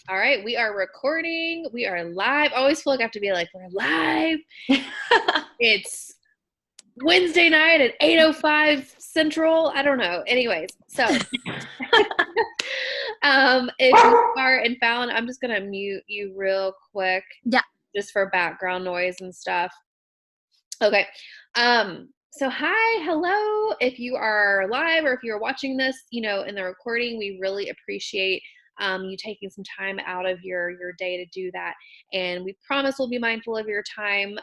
All right, we are recording. We are live. I always feel like I have to be like, we're live. It's Wednesday night at 8:05 Central. I don't know. Anyways, so if you are in Fallon, I'm just gonna mute you real quick Yeah. just for background noise and stuff. Okay. So hi, hello. If you are live or if you're watching this, in the recording, we really appreciate you taking some time out of your day to do that. And we promise we'll be mindful of your time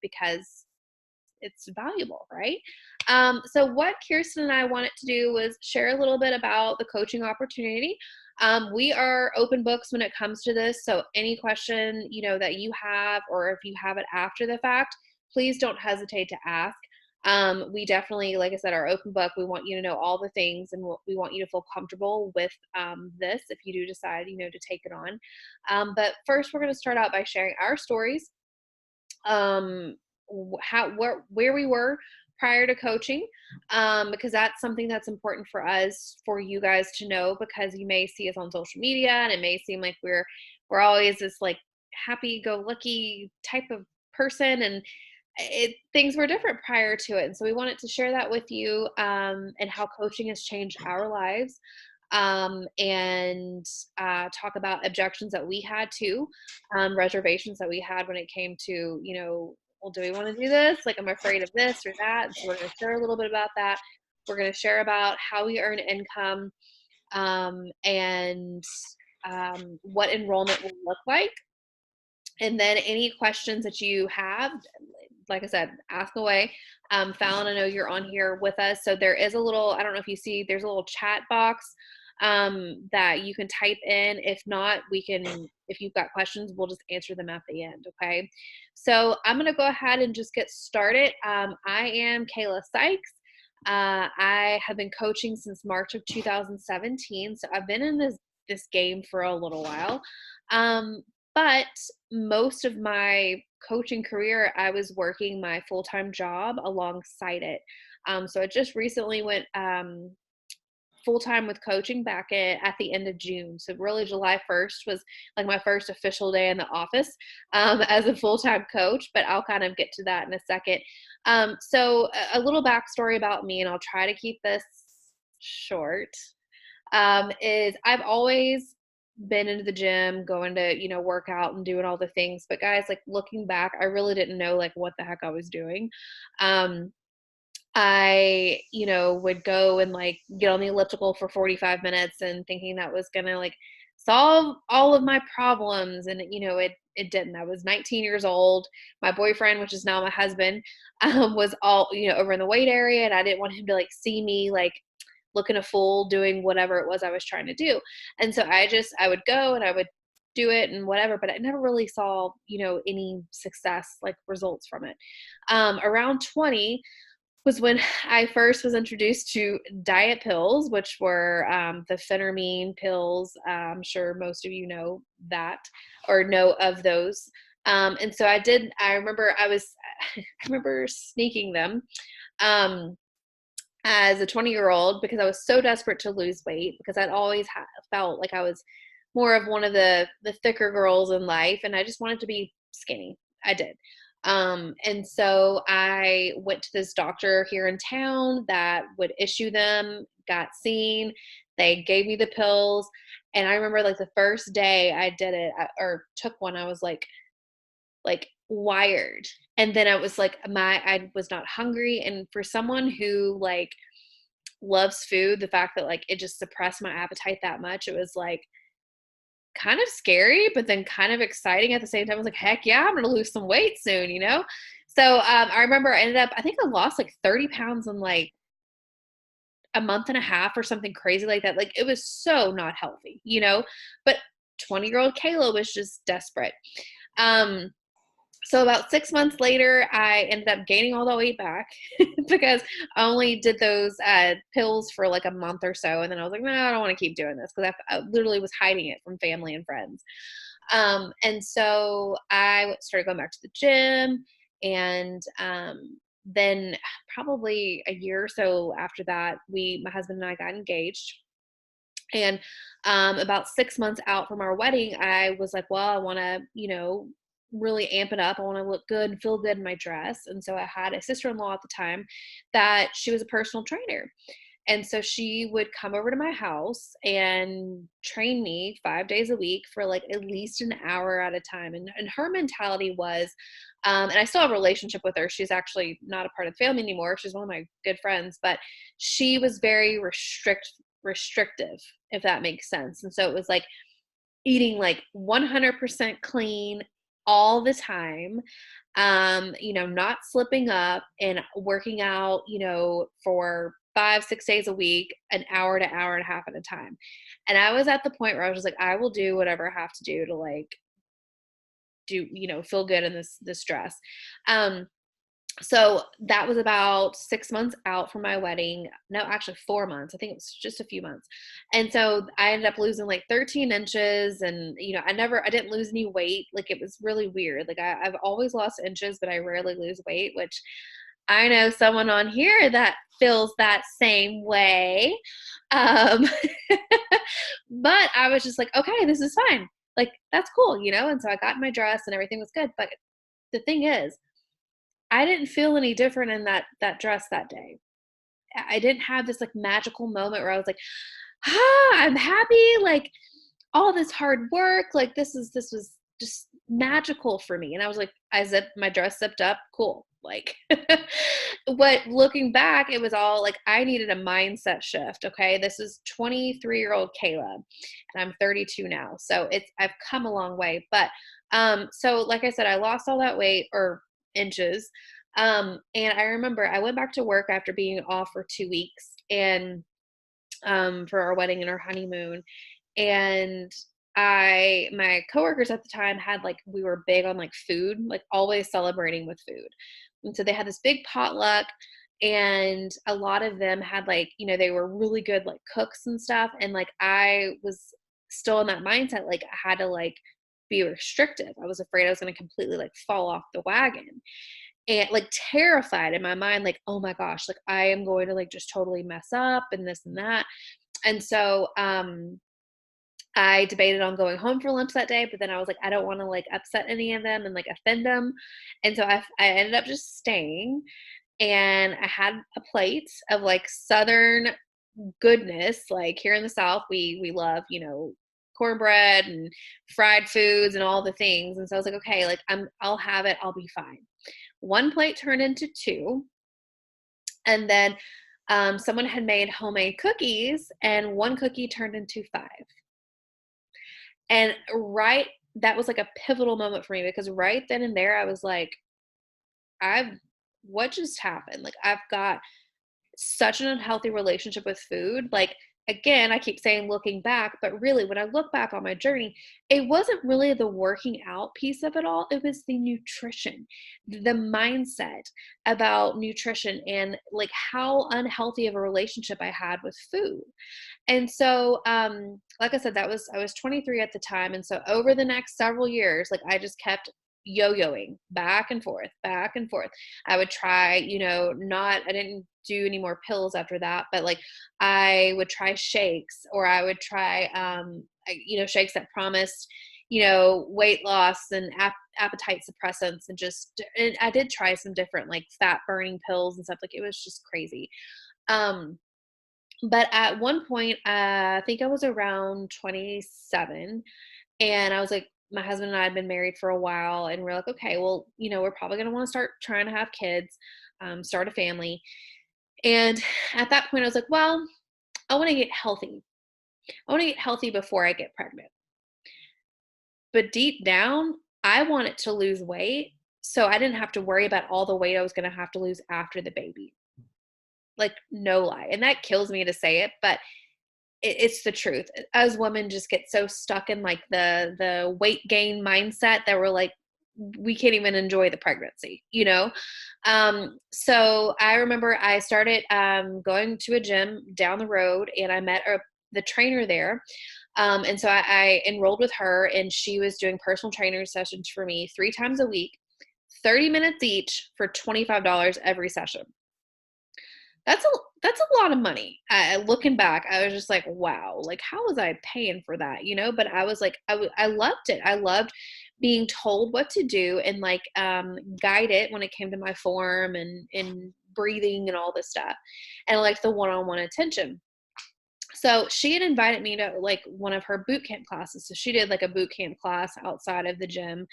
because it's valuable, right? So what Kirsten and I wanted to do was share a little bit about the coaching opportunity. We are open books when it comes to this. So any question, that you have, or if you have it after the fact, please don't hesitate to ask. We definitely, like I said, are open book. We want you to know all the things, and we want you to feel comfortable with this if you do decide, to take it on. But first, we're going to start out by sharing our stories. Where we were prior to coaching, because that's something that's important for us, for you guys to know, because you may see us on social media and it may seem like we're always this like happy-go-lucky type of person, and things were different prior to it. And so we wanted to share that with you, and how coaching has changed our lives, and talk about objections that we had to, reservations that we had when it came to, well, do we want to do this? Like, I'm afraid of this or that. And so we're going to share a little bit about that. We're going to share about how we earn income, and what enrollment will look like. And then any questions that you have, like I said, ask away. Fallon, I know you're on here with us. So there is a little, I don't know if you see, there's a little chat box that you can type in. If not, if you've got questions, we'll just answer them at the end. Okay. So I'm going to go ahead and just get started. I am Kayla Sykes. I have been coaching since March of 2017. So I've been in this game for a little while. But most of my coaching career, I was working my full-time job alongside it. So I just recently went full-time with coaching back at the end of June. So really July 1st was like my first official day in the office, as a full-time coach, but I'll kind of get to that in a second. So a little backstory about me, and I'll try to keep this short, is I've always been into the gym, going to, work out and doing all the things. But guys, like looking back, I really didn't know like what the heck I was doing. I, would go and like get on the elliptical for 45 minutes and thinking that was going to like solve all of my problems. And, it didn't. I was 19 years old. My boyfriend, which is now my husband, was all, over in the weight area. And I didn't want him to like see me like looking a fool doing whatever it was I was trying to do. And so I would go and I would do it and whatever, but I never really saw, any success, like results from it. Around 20 was when I first was introduced to diet pills, which were the phentermine pills. I'm sure most of you know that or know of those. And so I remember I remember sneaking them. As a 20-year-old, because I was so desperate to lose weight, because I'd always felt like I was more of one of the thicker girls in life, and I just wanted to be skinny. I did. And so I went to this doctor here in town that would issue them, got seen, they gave me the pills. And I remember like the first day I did it, or took one, I was like wired. And then I was like, I was not hungry. And for someone who like loves food, the fact that like it just suppressed my appetite that much, it was like kind of scary, but then kind of exciting at the same time. I was like, heck yeah, I'm gonna lose some weight soon. So I remember I think I lost like 30 pounds in like a month and a half or something crazy like that. Like it was so not healthy. But 20-year-old Kayla was just desperate. So about 6 months later, I ended up gaining all the weight back because I only did those pills for like a month or so. And then I was like, no, I don't want to keep doing this, because I literally was hiding it from family and friends. And so I started going back to the gym. And then probably a year or so after that, my husband and I got engaged. And about 6 months out from our wedding, I was like, well, I want to, really amp it up. I want to look good and feel good in my dress. And so I had a sister-in-law at the time that she was a personal trainer. And so she would come over to my house and train me 5 days a week for like at least an hour at a time. And her mentality was, and I still have a relationship with her. She's actually not a part of the family anymore. She's one of my good friends, but she was very restrictive, if that makes sense. And so it was like eating like 100% clean all the time, not slipping up and working out, for 5, 6 days a week, an hour to hour and a half at a time. And I was at the point where I was just like, I will do whatever I have to do to like do, feel good in this dress. So that was about 6 months out from my wedding. No, actually 4 months. I think it was just a few months. And so I ended up losing like 13 inches, and, I didn't lose any weight. Like, it was really weird. Like, I've always lost inches, but I rarely lose weight, which I know someone on here that feels that same way. Um, but I was just like, okay, this is fine. Like, that's cool, And so I got in my dress and everything was good. But the thing is, I didn't feel any different in that dress that day. I didn't have this like magical moment where I was like, I'm happy. Like, all this hard work, like this was just magical for me. And I was like, my dress zipped up, cool. Like, but looking back, it was all like I needed a mindset shift. Okay, this is 23-year-old Kayla, and I'm 32 now, so I've come a long way. But so like I said, I lost all that weight or inches. And I remember I went back to work after being off for 2 weeks, and for our wedding and our honeymoon. And my coworkers at the time had like, we were big on like food, like always celebrating with food. And so they had this big potluck, and a lot of them had like, they were really good like cooks and stuff. And like, I was still in that mindset, like I had to like be restrictive. I was afraid I was going to completely like fall off the wagon, and like terrified in my mind, like, oh my gosh, like I am going to like just totally mess up and this and that. And so I debated on going home for lunch that day, but then I was like, I don't want to like upset any of them and like offend them. And so I ended up just staying, and I had a plate of like Southern goodness. Like, here in the South, we love, cornbread and fried foods and all the things. And so I was like, okay, like I'll have it. I'll be fine. One plate turned into two. And then someone had made homemade cookies, and one cookie turned into five. And that was like a pivotal moment for me, because right then and there I was like, what just happened? Like, I've got such an unhealthy relationship with food. Like, again, I keep saying looking back, but really when I look back on my journey, it wasn't really the working out piece of it all. It was the nutrition, the mindset about nutrition, and like how unhealthy of a relationship I had with food. And so, like I said, I was 23 at the time. And so over the next several years, like I just kept yo-yoing back and forth, back and forth. I would try, I didn't do any more pills after that, but like I would try shakes, or I would try, shakes that promised, weight loss and appetite suppressants, and I did try some different like fat burning pills and stuff. Like, it was just crazy. But at one point, I think I was around 27, and I was like, my husband and I had been married for a while, and we're like, okay, well, we're probably going to want to start trying to have kids, start a family. And at that point, I was like, well, I want to get healthy. I want to get healthy before I get pregnant. But deep down, I wanted to lose weight, so I didn't have to worry about all the weight I was going to have to lose after the baby. Like, no lie. And that kills me to say it, but it's the truth. As women just get so stuck in like the weight gain mindset that we're like, we can't even enjoy the pregnancy, So I remember I started going to a gym down the road, and I met the trainer there. And so I enrolled with her, and she was doing personal trainer sessions for me 3 times a week, 30 minutes each, for $25 every session. that's a lot of money. Looking back, I was just like, wow, like how was I paying for that, you know? But I was like, I loved it. I loved being told what to do and like guide it when it came to my form and breathing and all this stuff, and like the one-on-one attention. So she had invited me to like one of her boot camp classes. So she did like a boot camp class outside of the gym.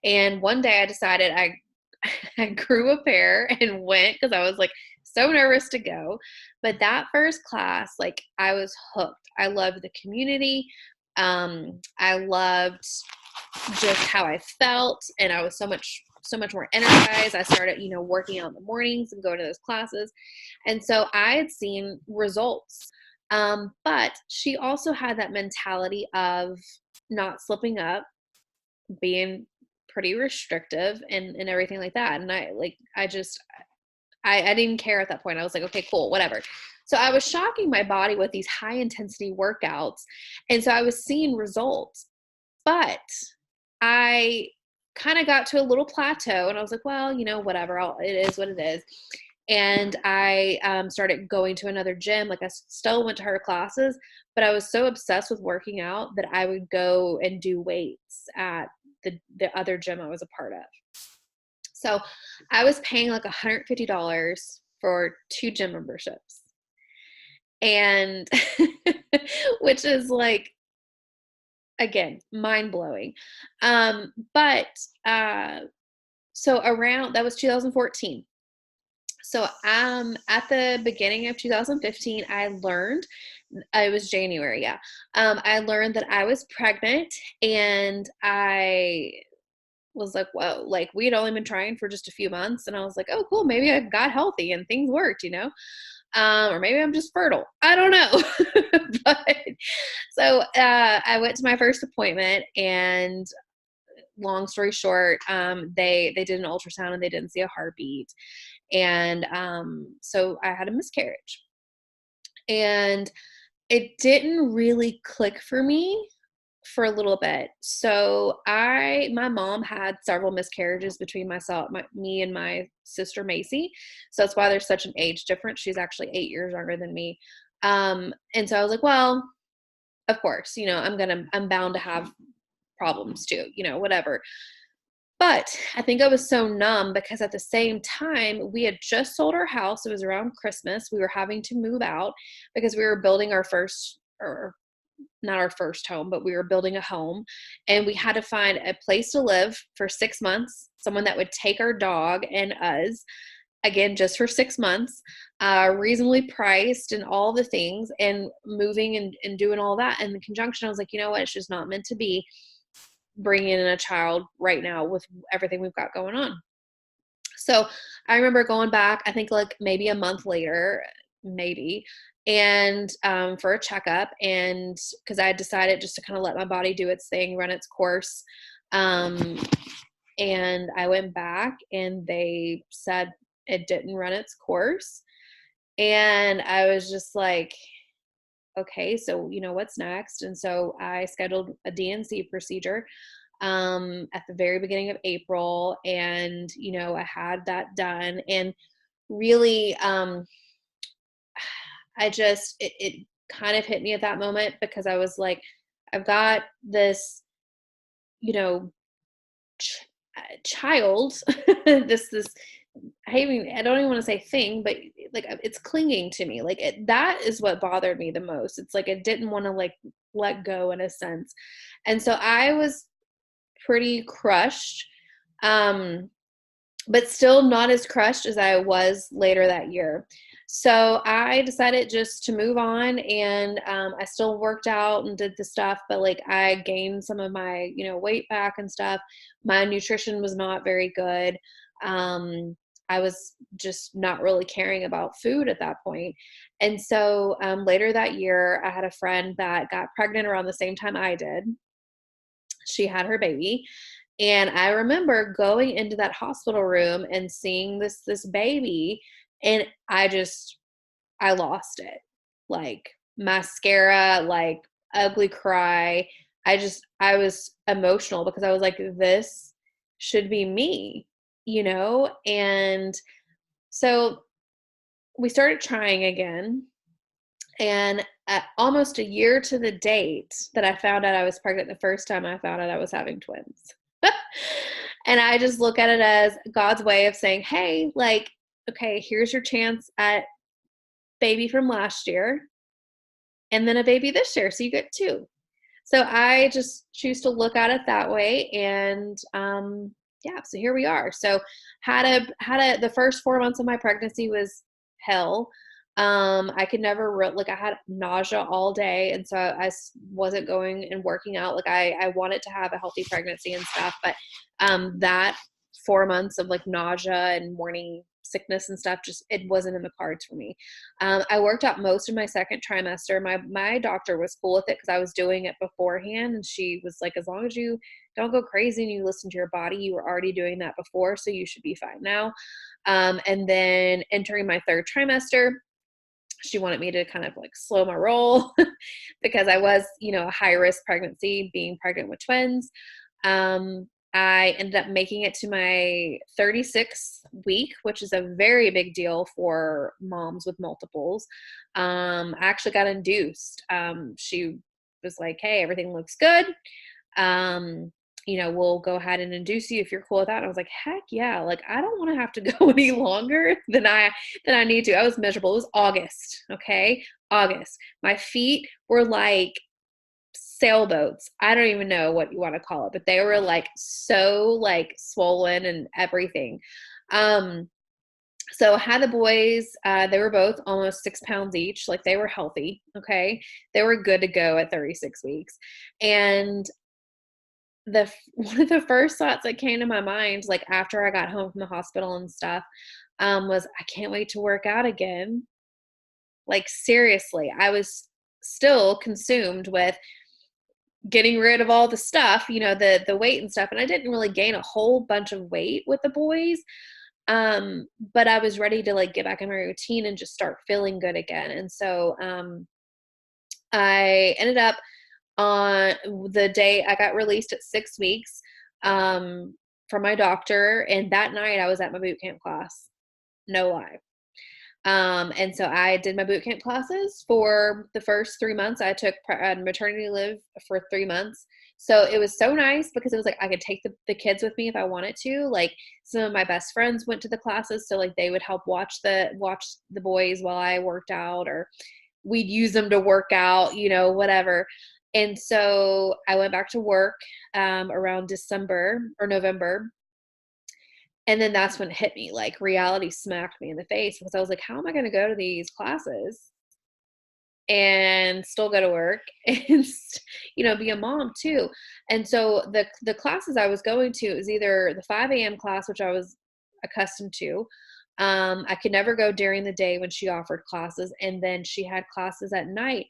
And one day I decided I grew a pair and went because I was like so nervous to go. But that first class, like I was hooked. I loved the community. I loved just how I felt, and I was so much more energized. I started, you know, working out in the mornings and going to those classes. And so I had seen results. But she also had that mentality of not slipping up, being pretty restrictive and everything like that. And I didn't care at that point. I was like, okay, cool, whatever. So I was shocking my body with these high intensity workouts. And so I was seeing results, but I kind of got to a little plateau and I was like, well, you know, whatever, it is what it is. And I started going to another gym. Like I still went to her classes, but I was so obsessed with working out that I would go and do weights at the other gym I was a part of. So I was paying like $150 for 2 gym memberships. And which is like, again, mind blowing. But so around that was 2014. So at the beginning of 2015, I learned it was January, yeah. I learned that I was pregnant, and I was like, whoa, like we had only been trying for just a few months, and I was like, oh, cool, maybe I got healthy and things worked, you know. Or maybe I'm just fertile. I don't know. But so I went to my first appointment, and long story short, they did an ultrasound and they didn't see a heartbeat, and so I had a miscarriage, and it didn't really click for me for a little bit. So my mom had several miscarriages between me and my sister Macy. So that's why there's such an age difference. She's actually 8 years younger than me. And so I was like, well, of course, you know, I'm bound to have problems too, you know, whatever. But I think I was so numb because at the same time, we had just sold our house. It was around Christmas. We were having to move out because we were building our first, or not our first home, but we were building a home, and we had to find a place to live for 6 months, someone that would take our dog and us, again, just for 6 months, reasonably priced and all the things, and moving and doing all that. And in conjunction, I was like, you know what? It's just not meant to be bringing in a child right now with everything we've got going on. So I remember going back, I think like maybe a month later, maybe, and for a checkup, and because I had decided just to kind of let my body do its thing, run its course. And I went back and they said it didn't run its course. And I was just like, okay, so you know what's next? And so I scheduled a D&C procedure at the very beginning of April, and you know I had that done, and really it kind of hit me at that moment because I was like, I've got this, you know, child, this I don't even want to say thing, but like it's clinging to me. Like that is what bothered me the most. It's like it didn't want to like let go in a sense. And so I was pretty crushed, but still not as crushed as I was later that year. So I decided just to move on, and I still worked out and did the stuff, but like I gained some of my, you know, weight back and stuff. My nutrition was not very good. I was just not really caring about food at that point. And so later that year, I had a friend that got pregnant around the same time I did. She had her baby. And I remember going into that hospital room and seeing this baby, and I lost it. Like mascara, like ugly cry. I was emotional because I was like, this should be me, you know? And so we started trying again. And at almost a year to the date that I found out I was pregnant, the first time I found out I was having twins. And I just look at it as God's way of saying, hey, like, okay, here's your chance at baby from last year and then a baby this year. So you get two. So I just choose to look at it that way. And yeah, so here we are. So the first 4 months of my pregnancy was hell. I could never like I had nausea all day, and so I wasn't going and working out. Like I wanted to have a healthy pregnancy and stuff, but that 4 months of like nausea and morning sickness and stuff, just it wasn't in the cards for me. I worked out most of my second trimester. My doctor was cool with it because I was doing it beforehand, and she was like, as long as you don't go crazy and you listen to your body, you were already doing that before, so you should be fine now. And then entering my third trimester, she wanted me to kind of like slow my roll because I was, a high risk pregnancy, being pregnant with twins. I ended up making it to my 36th week, which is a very big deal for moms with multiples. I actually got induced. She was like, hey, everything looks good. We'll go ahead and induce you if you're cool with that. And I was like, heck yeah. Like, I don't want to have to go any longer than I need to. I was miserable. It was August. Okay. August. My feet were like sailboats. I don't even know what you want to call it, but they were like so like swollen and everything. So I had the boys, they were both almost 6 pounds each. Like they were healthy. Okay. They were good to go at 36 weeks. And one of the first thoughts that came to my mind, like after I got home from the hospital and stuff, was I can't wait to work out again. Like seriously, I was still consumed with getting rid of all the stuff, the weight and stuff. And I didn't really gain a whole bunch of weight with the boys. But I was ready to like get back in my routine and just start feeling good again. And so, I ended up on the day I got released at 6 weeks, from my doctor. And that night I was at my boot camp class. No lie. And so I did my boot camp classes for the first 3 months. I took maternity leave for 3 months. So it was so nice because it was like I could take the kids with me if I wanted to. Like some of my best friends went to the classes, so like they would help watch the boys while I worked out, or we'd use them to work out, whatever. And so I went back to work around December or November. And then that's when it hit me, like reality smacked me in the face, because I was like, how am I going to go to these classes and still go to work and, be a mom too? And so the classes I was going to is either the 5 a.m. class, which I was accustomed to. I could never go during the day when she offered classes. And then she had classes at night,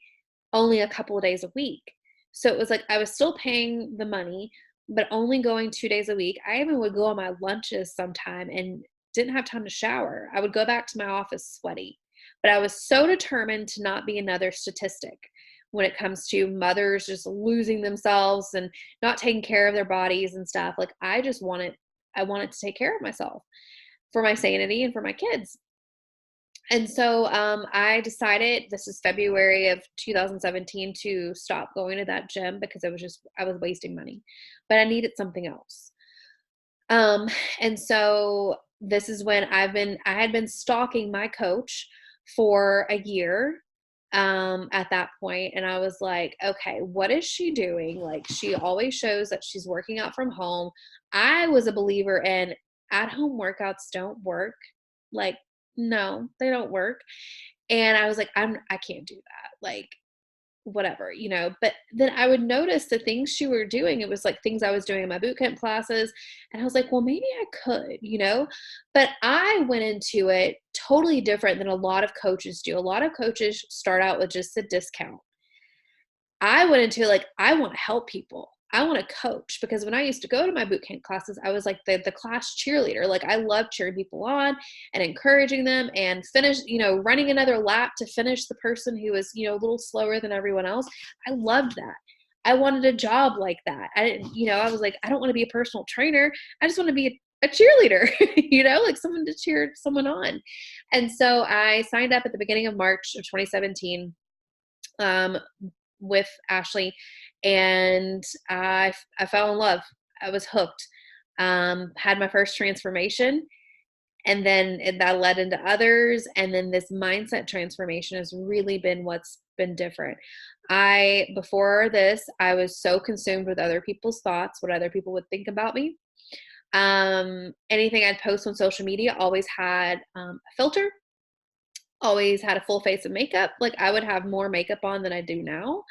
only a couple of days a week. So it was like I was still paying the money, but only going 2 days a week. I even would go on my lunches sometime and didn't have time to shower. I would go back to my office sweaty. But I was so determined to not be another statistic when it comes to mothers just losing themselves and not taking care of their bodies and stuff. Like I wanted to take care of myself for my sanity and for my kids. And so I decided, this is February of 2017, to stop going to that gym because I was wasting money, but I needed something else. And so this is when I had been stalking my coach for a year at that point. And I was like, okay, what is she doing? Like she always shows that she's working out from home. I was a believer in at-home workouts don't work. Like, no, they don't work. And I was like, I can't do that. Like, whatever, but then I would notice the things she were doing. It was like things I was doing in my boot camp classes. And I was like, well, maybe I could, but I went into it totally different than a lot of coaches do. A lot of coaches start out with just a discount. I went into like, I want to help people. I want to coach, because when I used to go to my bootcamp classes, I was like the class cheerleader. Like I loved cheering people on and encouraging them and running another lap to finish the person who was, a little slower than everyone else. I loved that. I wanted a job like that. I didn't, I was like, I don't want to be a personal trainer. I just want to be a cheerleader, like someone to cheer someone on. And so I signed up at the beginning of March of 2017 with Ashley, and I fell in love. I was hooked. Had my first transformation, and then that led into others. And then this mindset transformation has really been what's been different. Before this, I was so consumed with other people's thoughts, what other people would think about me. Anything I'd post on social media always had a filter, always had a full face of makeup. Like I would have more makeup on than I do now.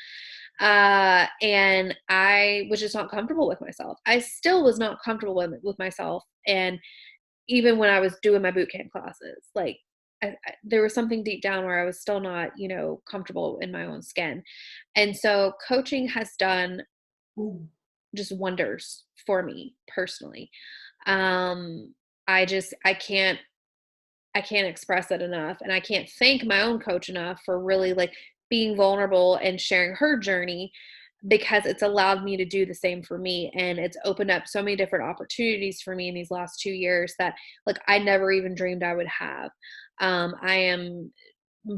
And I was just not comfortable with myself. I still was not comfortable with myself. And even when I was doing my boot camp classes, like there was something deep down where I was still not, comfortable in my own skin. And so coaching has done just wonders for me personally. I can't express it enough. And I can't thank my own coach enough for really like being vulnerable and sharing her journey, because it's allowed me to do the same for me. And it's opened up so many different opportunities for me in these last 2 years that like I never even dreamed I would have. I am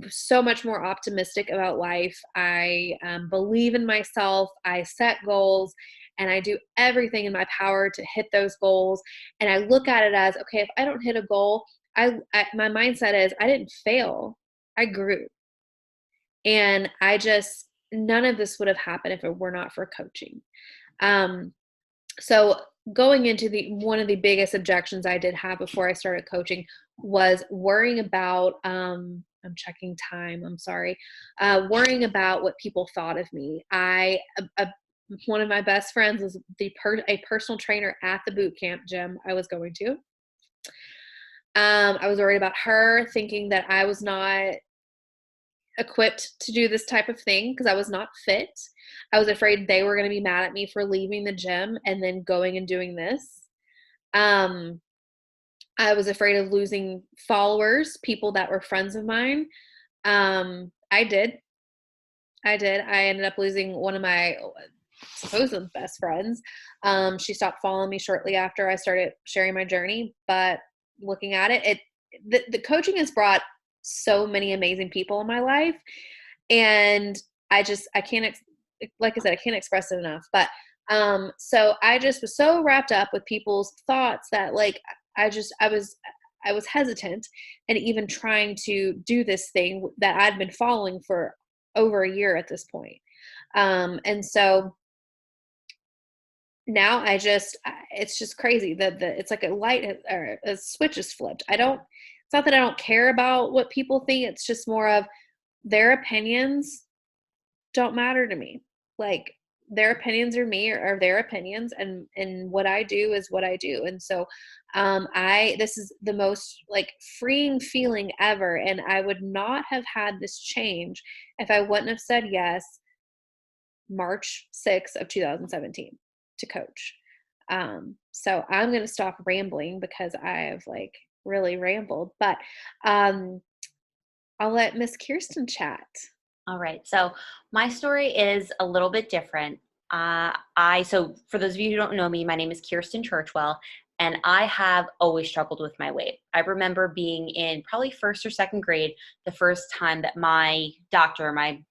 so much more optimistic about life. I believe in myself. I set goals and I do everything in my power to hit those goals. And I look at it as, okay, if I don't hit a goal, my mindset is I didn't fail. I grew. And none of this would have happened if it were not for coaching. So going into one of the biggest objections I did have before I started coaching was worrying about, I'm checking time, I'm sorry, worrying about what people thought of me. One of my best friends was a personal trainer at the boot camp gym I was going to. I was worried about her thinking that I was not equipped to do this type of thing because I was not fit. I was afraid they were going to be mad at me for leaving the gym and then going and doing this. I was afraid of losing followers, people that were friends of mine. I did. I ended up losing one of my supposed best friends. She stopped following me shortly after I started sharing my journey. But looking at it, the coaching has brought so many amazing people in my life. And I can't, like I said, I can't express it enough. But so I just was so wrapped up with people's thoughts that like, I was hesitant and even trying to do this thing that I'd been following for over a year at this point. And so now it's just crazy that it's like a light or a switch is flipped. It's not that I don't care about what people think. It's just more of their opinions don't matter to me. Like their opinions are their opinions, and what I do is what I do. And so this is the most like freeing feeling ever. And I would not have had this change if I wouldn't have said yes March 6th of 2017 to coach. So I'm going to stop rambling because I have like really rambled, but I'll let Miss Kirsten chat. All right. So my story is a little bit different. So for those of you who don't know me, my name is Kirsten Churchwell, and I have always struggled with my weight. I remember being in probably first or second grade, the first time that my doctor, my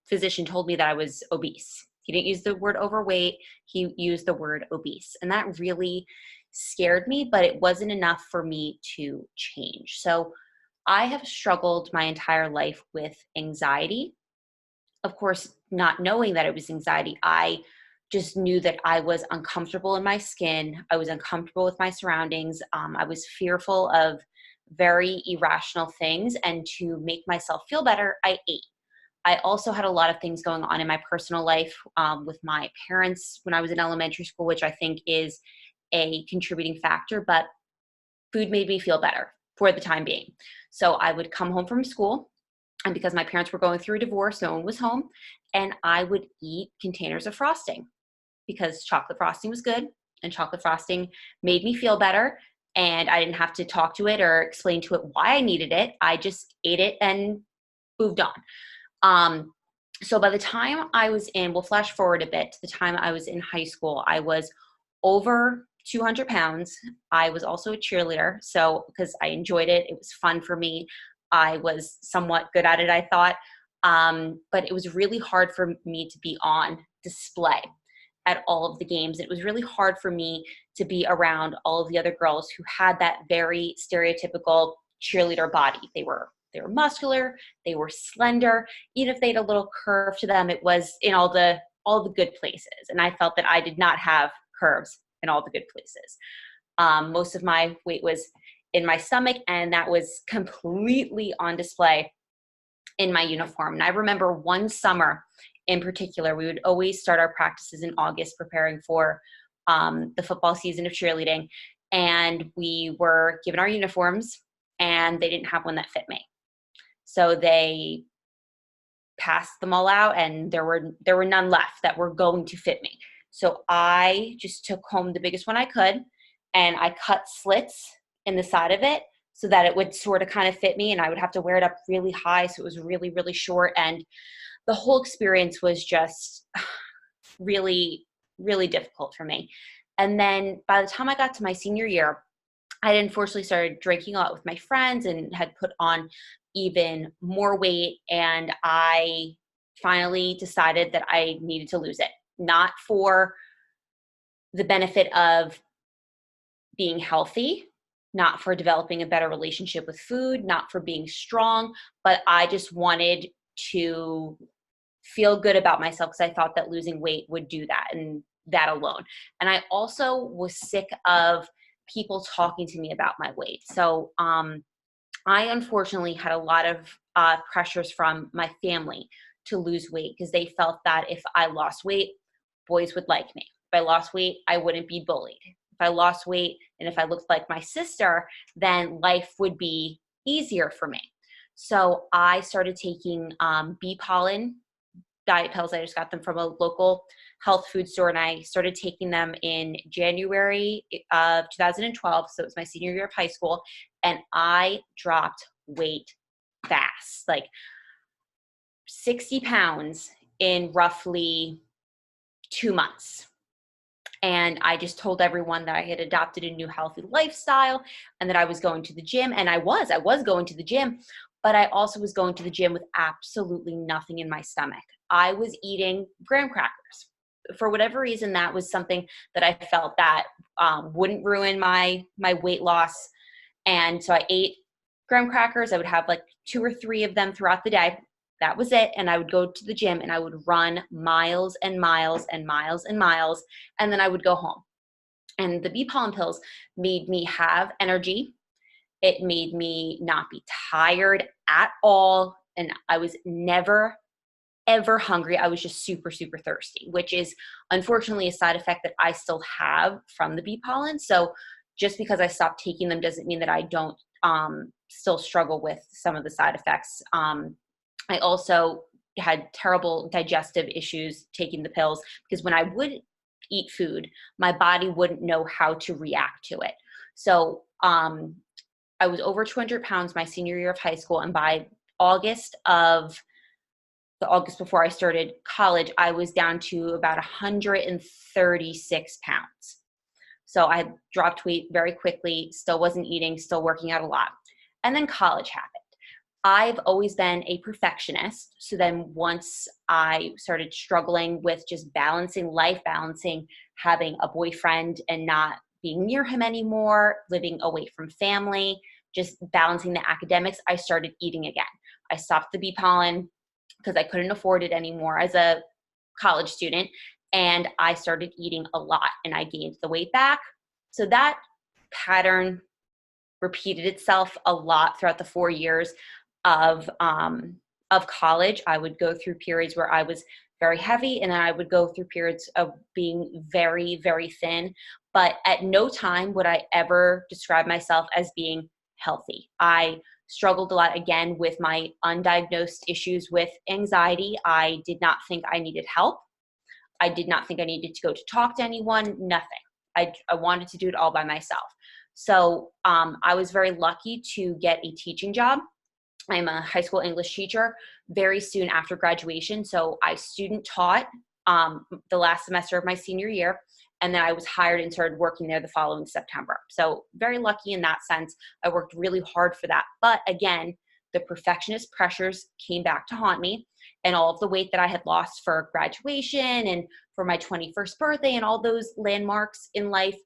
physician told me that I was obese. He didn't use the word overweight. He used the word obese. And that really scared me, but it wasn't enough for me to change. So I have struggled my entire life with anxiety. Of course, not knowing that it was anxiety, I just knew that I was uncomfortable in my skin. I was uncomfortable with my surroundings. I was fearful of very irrational things. And to make myself feel better, I ate. I also had a lot of things going on in my personal life with my parents when I was in elementary school, which I think is a contributing factor, but food made me feel better for the time being. So I would come home from school, and because my parents were going through a divorce, no one was home, and I would eat containers of frosting because chocolate frosting was good and chocolate frosting made me feel better. And I didn't have to talk to it or explain to it why I needed it. I just ate it and moved on. So by the time I was we'll flash forward a bit to the time I was in high school, I was over 200 pounds. I was also a cheerleader. So, because I enjoyed it, it was fun for me. I was somewhat good at it, I thought. But it was really hard for me to be on display at all of the games. It was really hard for me to be around all of the other girls who had that very stereotypical cheerleader body. They were muscular, they were slender. Even if they had a little curve to them, it was in all the good places. And I felt that I did not have curves in all the good places. Most of my weight was in my stomach, and that was completely on display in my uniform. And I remember one summer in particular, we would always start our practices in August preparing for the football season of cheerleading. And we were given our uniforms, and they didn't have one that fit me. So they passed them all out, and there were none left that were going to fit me. So I just took home the biggest one I could, and I cut slits in the side of it so that it would sort of kind of fit me, and I would have to wear it up really high, so it was really, really short. And the whole experience was just really, really difficult for me. And then by the time I got to my senior year, I had unfortunately started drinking a lot with my friends and had put on even more weight. And I finally decided that I needed to lose it, not for the benefit of being healthy, not for developing a better relationship with food, not for being strong, but I just wanted to feel good about myself because I thought that losing weight would do that, and that alone. And I also was sick of people talking to me about my weight. So I unfortunately had a lot of pressures from my family to lose weight because they felt that if I lost weight, boys would like me. If I lost weight, I wouldn't be bullied. If I lost weight and if I looked like my sister, then life would be easier for me. So I started taking bee pollen diet pills. I just got them from a local health food store, and I started taking them in January of 2012. So it was my senior year of high school, and I dropped weight fast, like 60 pounds in roughly 2 months. And I just told everyone that I had adopted a new healthy lifestyle and that I was going to the gym. And I was going to the gym, but I also was going to the gym with absolutely nothing in my stomach. I was eating graham crackers. For whatever reason, that was something that I felt that wouldn't ruin my weight loss. And so I ate graham crackers. I would have like 2 or 3 of them throughout the day. That was it. And I would go to the gym and I would run miles and miles and miles and miles. And then I would go home. And the bee pollen pills made me have energy. It made me not be tired at all. And I was never, ever hungry. I was just super, super thirsty, which is unfortunately a side effect that I still have from the bee pollen. So just because I stopped taking them doesn't mean that I don't still struggle with some of the side effects. I also had terrible digestive issues taking the pills because when I would eat food, my body wouldn't know how to react to it. So I was over 200 pounds my senior year of high school, and by August before I started college, I was down to about 136 pounds. So I had dropped weight very quickly, still wasn't eating, still working out a lot. And then college happened. I've always been a perfectionist. So then once I started struggling with just balancing life, balancing having a boyfriend and not being near him anymore, living away from family, just balancing the academics, I started eating again. I stopped the bee pollen because I couldn't afford it anymore as a college student. And I started eating a lot and I gained the weight back. So that pattern repeated itself a lot throughout the 4 years of college. I would go through periods where I was very heavy, and then I would go through periods of being very, very thin. But at no time would I ever describe myself as being healthy. I struggled a lot again with my undiagnosed issues with anxiety. I did not think I needed help. I did not think I needed to go to talk to anyone, nothing. I wanted to do it all by myself. So I was very lucky to get a teaching job. I'm a high school English teacher very soon after graduation. So I student taught the last semester of my senior year. And then I was hired and started working there the following September. So very lucky in that sense. I worked really hard for that. But again, the perfectionist pressures came back to haunt me, and all of the weight that I had lost for graduation and for my 21st birthday and all those landmarks in life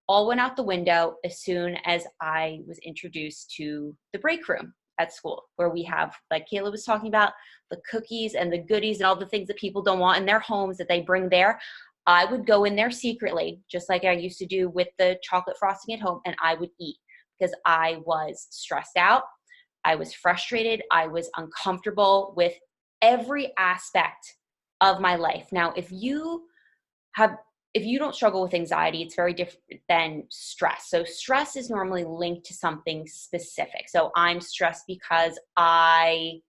all went out the window as soon as I was introduced to the break room at school, where we have, like Kayla was talking about, the cookies and the goodies and all the things that people don't want in their homes that they bring there. I would go in there secretly, just like I used to do with the chocolate frosting at home, and I would eat because I was stressed out. I was frustrated. I was uncomfortable with every aspect of my life. Now, if you don't struggle with anxiety, it's very different than stress. So stress is normally linked to something specific. So I'm stressed because I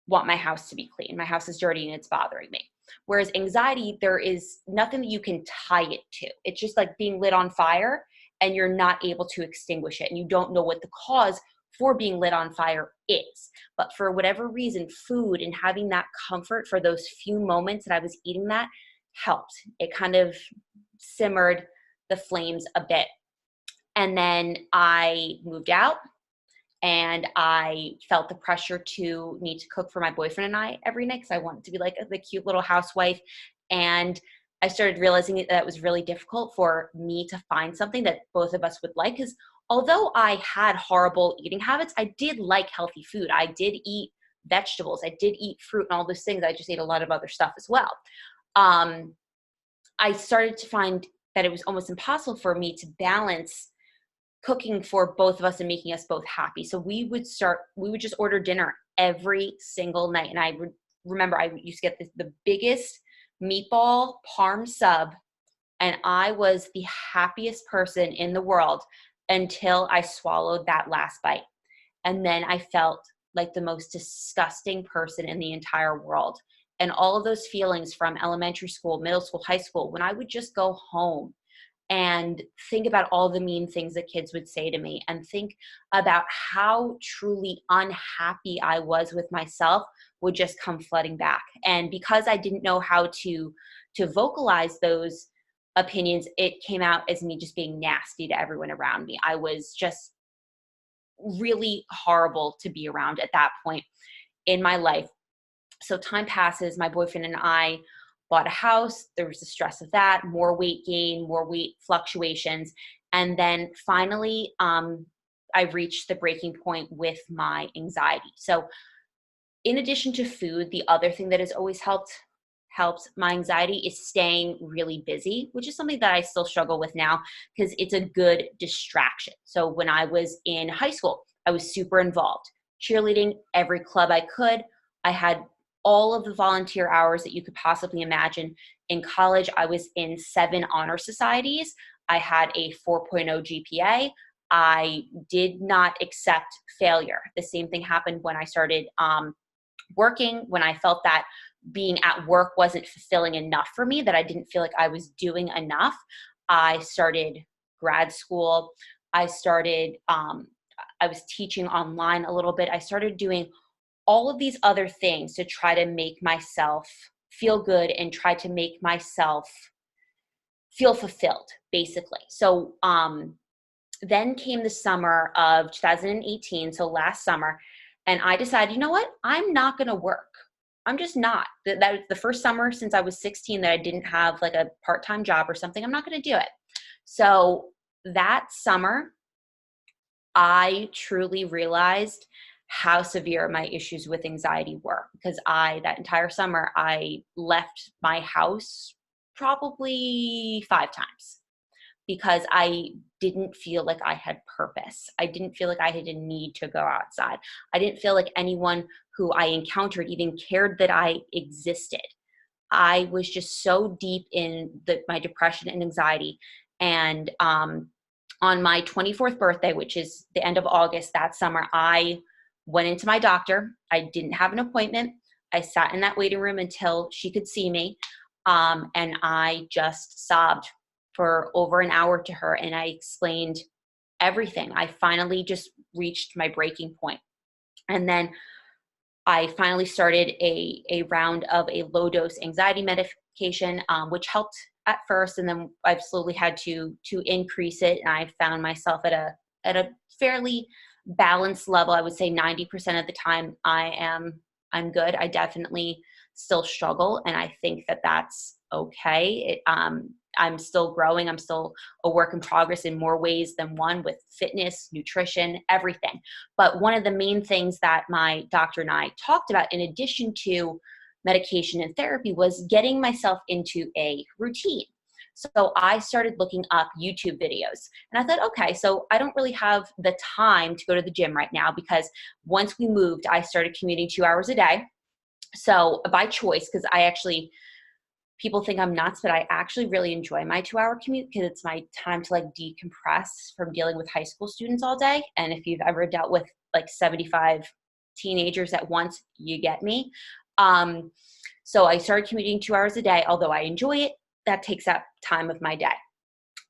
want my house to be clean. My house is dirty and it's bothering me. Whereas anxiety, there is nothing that you can tie it to. It's just like being lit on fire and you're not able to extinguish it, and you don't know what the cause for being lit on fire is. But for whatever reason, food and having that comfort for those few moments that I was eating that helped. It kind of simmered the flames a bit. And then I moved out, and I felt the pressure to need to cook for my boyfriend and I every night because I wanted to be like the cute little housewife. And I started realizing that it was really difficult for me to find something that both of us would like, because although I had horrible eating habits, I did like healthy food. I did eat vegetables. I did eat fruit and all those things. I just ate a lot of other stuff as well. I started to find that it was almost impossible for me to balance cooking for both of us and making us both happy. So we would just order dinner every single night. And I remember I used to get the biggest meatball parm sub, and I was the happiest person in the world until I swallowed that last bite. And then I felt like the most disgusting person in the entire world. And all of those feelings from elementary school, middle school, high school, when I would just go home and think about all the mean things that kids would say to me, and think about how truly unhappy I was with myself, would just come flooding back. And because I didn't know how to vocalize those opinions, it came out as me just being nasty to everyone around me. I was just really horrible to be around at that point in my life. So time passes, my boyfriend and I bought a house. There was the stress of that, more weight gain, more weight fluctuations. And then finally, I reached the breaking point with my anxiety. So in addition to food, the other thing that has always helped my anxiety is staying really busy, which is something that I still struggle with now because it's a good distraction. So when I was in high school, I was super involved, cheerleading, every club I could. I had all of the volunteer hours that you could possibly imagine. In college, I was in 7 honor societies. I had a 4.0 GPA. I did not accept failure. The same thing happened when I started working, when I felt that being at work wasn't fulfilling enough for me, that I didn't feel like I was doing enough. I started grad school. I was teaching online a little bit. I started doing all of these other things to try to make myself feel good and try to make myself feel fulfilled, basically. So then came the summer of 2018, so last summer, and I decided, you know what? I'm not going to work. I'm just not. That was the first summer since I was 16 that I didn't have like a part-time job or something. I'm not going to do it. So that summer, I truly realized how severe my issues with anxiety were, because that entire summer, I left my house probably 5 times because I didn't feel like I had purpose. I didn't feel like I had a need to go outside. I didn't feel like anyone who I encountered even cared that I existed. I was just so deep in my depression and anxiety. And on my 24th birthday, which is the end of August that summer, I went into my doctor. I didn't have an appointment. I sat in that waiting room until she could see me. And I just sobbed for over an hour to her. And I explained everything. I finally just reached my breaking point. And then I finally started a round of a low dose anxiety medication, which helped at first, and then I've slowly had to increase it. And I found myself at a fairly balanced level. I would say 90% of the time I'm good. I definitely still struggle, and I think that that's okay. I'm still growing. I'm still a work in progress in more ways than one, with fitness, nutrition, everything. But one of the main things that my doctor and I talked about, in addition to medication and therapy, was getting myself into a routine. So I started looking up YouTube videos, and I thought, okay, so I don't really have the time to go to the gym right now, because once we moved, I started commuting 2 hours a day. So by choice, because people think I'm nuts, but I actually really enjoy my 2 hour commute, because it's my time to like decompress from dealing with high school students all day. And if you've ever dealt with like 75 teenagers at once, you get me. Um, so I started commuting 2 hours a day. Although I enjoy it, that takes up time of my day.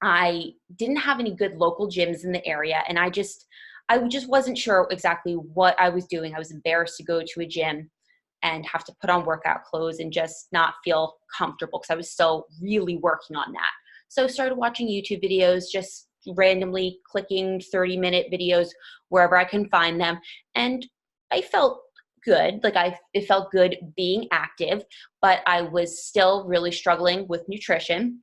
I didn't have any good local gyms in the area, and I just wasn't sure exactly what I was doing. I was embarrassed to go to a gym and have to put on workout clothes and just not feel comfortable, because I was still really working on that. So I started watching YouTube videos, just randomly clicking 30-minute videos wherever I can find them. And I felt good. It felt good being active, but I was still really struggling with nutrition.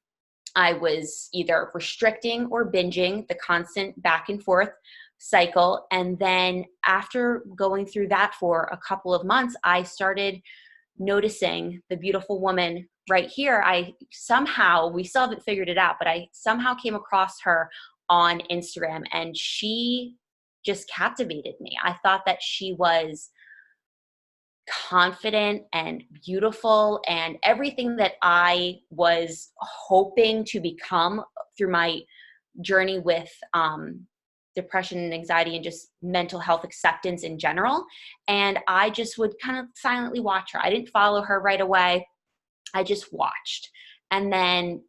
I was either restricting or binging, the constant back and forth cycle. And then after going through that for a couple of months, I started noticing the beautiful woman right here. We still haven't figured it out, but I somehow came across her on Instagram, and she just captivated me. I thought that she was confident and beautiful, and everything that I was hoping to become through my journey with depression and anxiety and just mental health acceptance in general. And I just would kind of silently watch her. I didn't follow her right away. I just watched. And then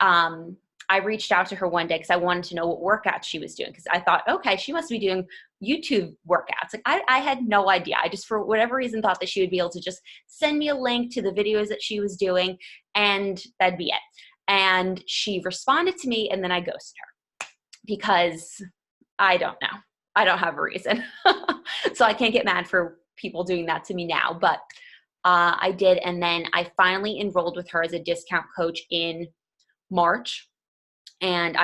I reached out to her one day because I wanted to know what workouts she was doing, because I thought, okay, she must be doing YouTube workouts. Like I had no idea. I just, for whatever reason, thought that she would be able to just send me a link to the videos that she was doing, and that'd be it. And she responded to me, and then I ghosted her because I don't know. I don't have a reason. So I can't get mad for people doing that to me now, but I did. And then I finally enrolled with her as a discount coach in March. And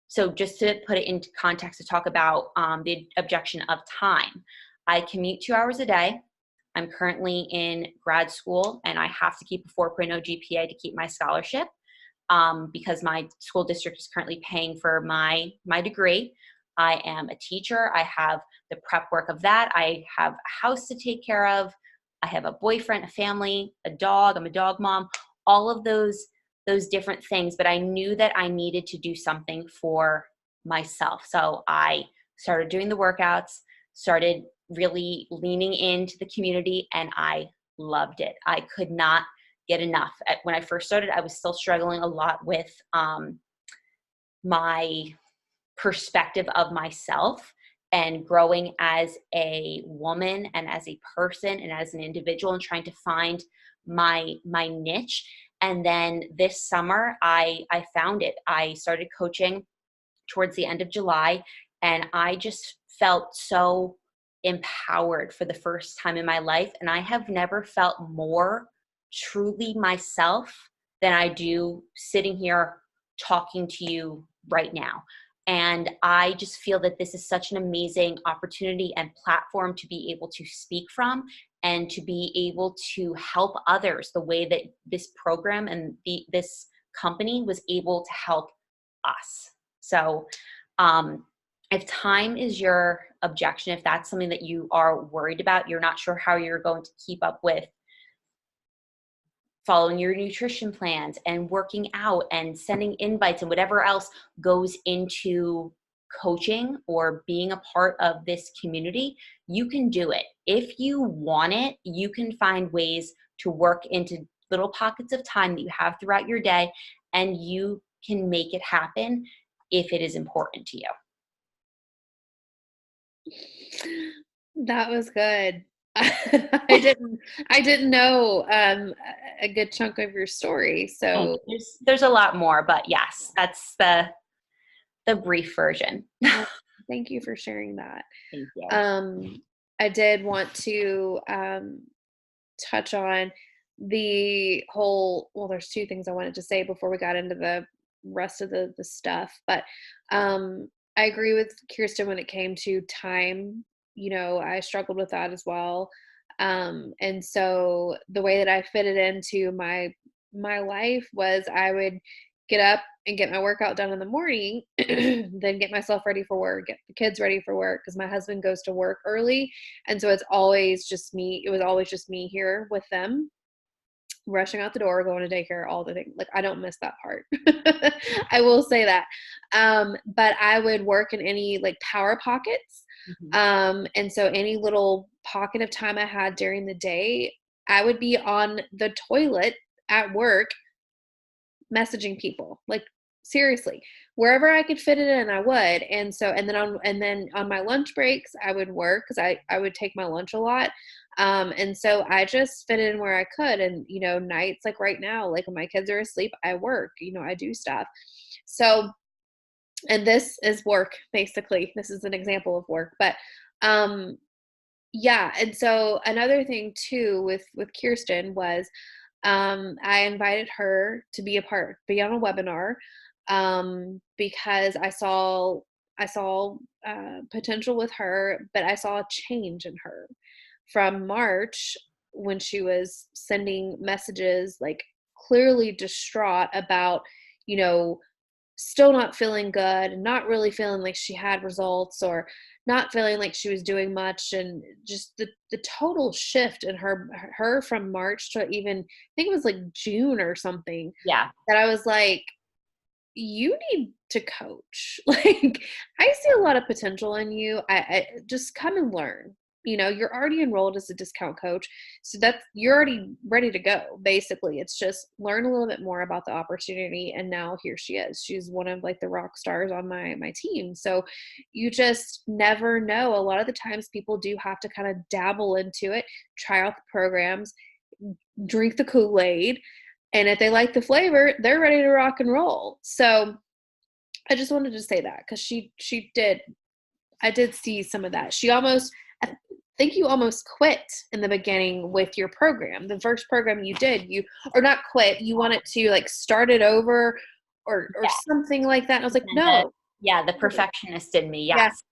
so just to put it into context, to talk about the objection of time, I commute 2 hours a day. I'm currently in grad school, and I have to keep a 4.0 GPA to keep my scholarship, because my school district is currently paying for my degree. I am a teacher. I have the prep work of that. I have a house to take care of. I have a boyfriend, a family, a dog. I'm a dog mom, all of those different things. But I knew that I needed to do something for myself. So I started doing the workouts, started really leaning into the community, and I loved it. I could not get enough. When I first started, I was still struggling a lot with my perspective of myself, and growing as a woman and as a person and as an individual, and trying to find my niche. And then this summer I found it. I started coaching towards the end of July, and I just felt so empowered for the first time in my life. And I have never felt more truly myself than I do sitting here talking to you right now. And I just feel that this is such an amazing opportunity and platform to be able to speak from, and to be able to help others the way that this program and this company was able to help us. So if time is your objection, if that's something that you are worried about, you're not sure how you're going to keep up with following your nutrition plans and working out and sending invites and whatever else goes into coaching or being a part of this community, you can do it. If you want it, you can find ways to work into little pockets of time that you have throughout your day, and you can make it happen if it is important to you. That was good. I didn't know a good chunk of your story. Oh, So there's a lot more, but yes, that's the brief version. well, thank you for sharing that. Thank you. I did want to touch on the whole, well, there's two things I wanted to say before we got into the rest of the stuff, but I agree with Kirsten when it came to time. I struggled with that as well. And so the way that I fit it into my life was I would get up and get my workout done in the morning, then get myself ready for work, get the kids ready for work because my husband goes to work early. And so it's always just me. It was always just me here with them, rushing out the door, going to daycare, all the things. Like, I don't miss that part. I will say that. But I would work in any like power pockets. And so any little pocket of time I had during the day, I would be on the toilet at work messaging people, like, seriously, wherever I could fit it in, I would. And then on my lunch breaks I would work because I would take my lunch a lot. And so I just fit in where I could. And nights like right now, like when my kids are asleep, I work, I do stuff. So, and this is work, basically. This is an example of work. But yeah. And so another thing too with Kirsten was I invited her to be on a webinar, because I saw potential with her, but I saw a change in her from March when she was sending messages like clearly distraught about, you know, still not feeling good and not really feeling like she had results, or not feeling like she was doing much. And just the total shift in her from March to even, I think it was like June or something, Yeah. that I was like, you need to coach. Like, I see a lot of potential in you. I just come and learn. You're already enrolled as a discount coach, so you're already ready to go. Basically, it's just learn a little bit more about the opportunity, and now here she is. She's one of like the rock stars on my team. So you just never know. A lot of the times, people do have to kind of dabble into it, try out the programs, drink the Kool-Aid, and if they like the flavor, they're ready to rock and roll. So I just wanted to say that because I did see some of that. I think you almost quit in the beginning with your program. The first program you did, or not quit, you wanted to like start it over or Yeah. something like that. And I was like, And no. the perfectionist in me. Yeah. Yes.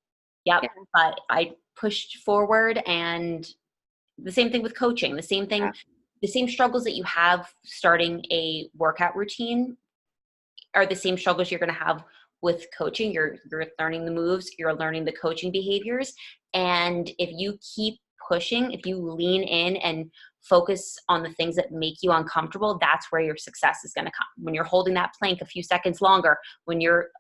Yep. Yeah. But I pushed forward, and the same thing with coaching, Yeah. the same struggles that you have starting a workout routine are the same struggles you're going to have with coaching. You're learning the moves, you're learning the coaching behaviors. And if you keep pushing, if you lean in and focus on the things that make you uncomfortable, that's where your success is going to come. When you're holding that plank a few seconds longer, when you're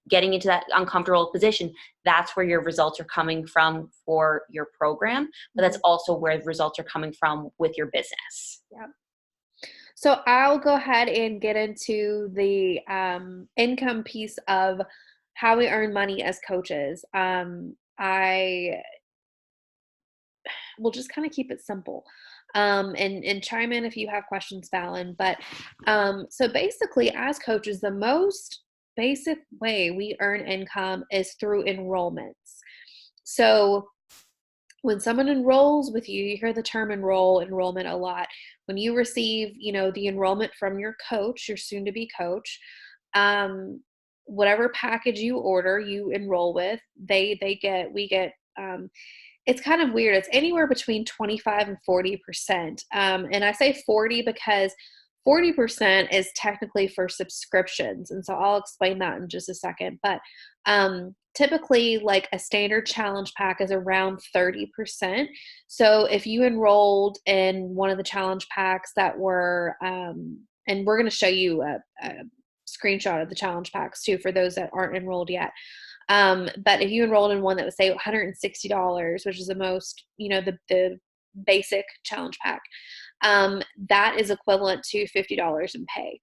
getting into that uncomfortable position, that's where your results are coming from for your program. But that's also where the results are coming from with your business. Yeah. So I'll go ahead and get into the income piece of how we earn money as coaches. I will just kind of keep it simple, and chime in if you have questions, Fallon. But so basically, as coaches, the most basic way we earn income is through enrollments. So when someone enrolls with you, you hear the term enrollment a lot. When you receive, the enrollment from your coach, your soon-to-be coach, whatever package you order, you enroll with, we get, it's kind of weird. It's anywhere between 25 and 40%. And I say 40 because 40% is technically for subscriptions. And so I'll explain that in just a second. But typically, like a standard challenge pack is around 30%. So if you enrolled in one of the challenge packs that were, and we're going to show you a screenshot of the challenge packs too, for those that aren't enrolled yet. But if you enrolled in one that was, say, $160, which is the most, the basic challenge pack, that is equivalent to $50 in pay.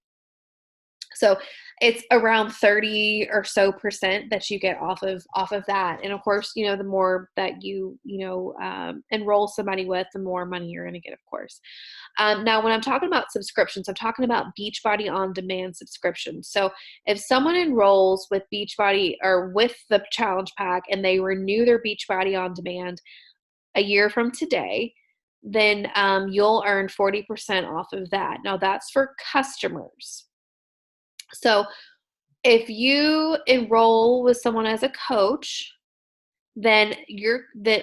So it's around 30 or so percent that you get off of that. And of course, the more that enroll somebody with, the more money you're going to get, of course. Now, when I'm talking about subscriptions, I'm talking about Beachbody On Demand subscriptions. So if someone enrolls with Beachbody or with the challenge pack and they renew their Beachbody On Demand a year from today, then you'll earn 40% off of that. Now, that's for customers. So if you enroll with someone as a coach, then